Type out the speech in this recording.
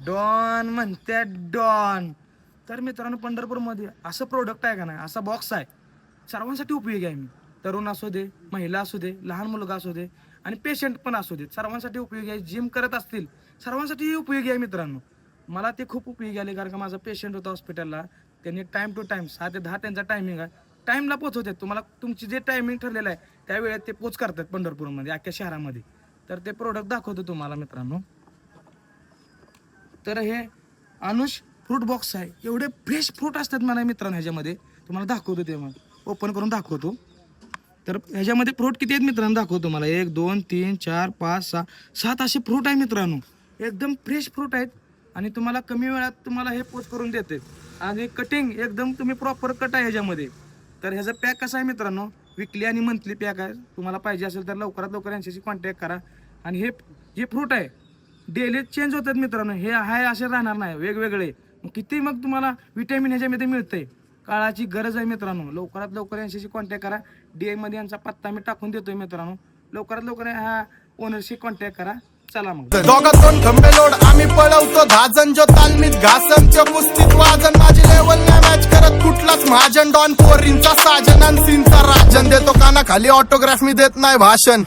Don म्हणतात don. तर मित्रांनो पंढरपूरमध्ये असं प्रोडक्ट आहे का नाही, असा बॉक्स आहे सर्वांसाठी उपयोगी आहे. मी तरुण असू दे, महिला असू दे, लहान मुलगा असू दे आणि पेशंट पण असू दे, सर्वांसाठी उपयोगी आहे. जिम करत असतील सर्वांसाठी उपयोगी आहे मित्रांनो. मला ते खूप उपयोगी आले कारण का माझा पेशंट होता हॉस्पिटलला. त्यांनी टाइम टू टाइम 6 ते 10 त्यांचा टायमिंग आहे. टाईमला पोचवतात. तुम्हाला तुमची जे टायमिंग ठरलेलं आहे त्या वेळेत ते पोच करतात पंढरपूरमध्ये अख्ख्या शहरामध्ये. तर ते प्रोडक्ट दाखवतो तुम्हाला मित्रांनो. तर हे अनुष फ्रूट बॉक्स आहे. एवढे फ्रेश फ्रूट असतात मला मित्रांनो ह्याच्यामध्ये. तुम्हाला दाखवतो ते मग ओपन करून दाखवतो. तर ह्याच्यामध्ये फ्रूट किती आहेत मित्रांनो दाखवतो तुम्हाला. 1 2 3 4 5 6 7 असे फ्रूट आहे मित्रांनो. एकदम फ्रेश फ्रूट आहेत आणि तुम्हाला कमी वेळात तुम्हाला हे पोच करून देते. आणि कटिंग एकदम तुम्ही प्रॉपर कट आहे ह्याच्यामध्ये. तर ह्याचा पॅक कसा आहे मित्रांनो, विकली आणि मंथली पॅक आहे. तुम्हाला पाहिजे असेल तर लवकरात लवकर यांच्याशी कॉन्टॅक्ट करा. आणि हे जे फ्रूट आहे डेली चेंज होतात मित्रांनो. हे आहे असे राहणार नाही, वेगवेगळे. किती मग तुम्हाला विटॅमिन ह्याच्यामध्ये मिळतंय. काळाची गरज आहे मित्रांनो. लवकरात लवकर यांच्याशी कॉन्टॅक्ट करा. DM मध्ये यांचा पत्ता मी टाकून देतोय मित्रांनो. लवकरात लवकर ह्या ओनरशी कॉन्टॅक्ट करा. चला मग दोघातून खंबे लोड आम्ही पळवतो 10 जण. जो तालमीत घासनच्या कुस्तीत वाजन. माझी लेवल नाही मॅच करत कुठलाच महाजन. डॉन पोरींचा साजन आणि सीनचा राजन. देतो काना खाली ऑटोग्राफ, मी देत नाही भाषण.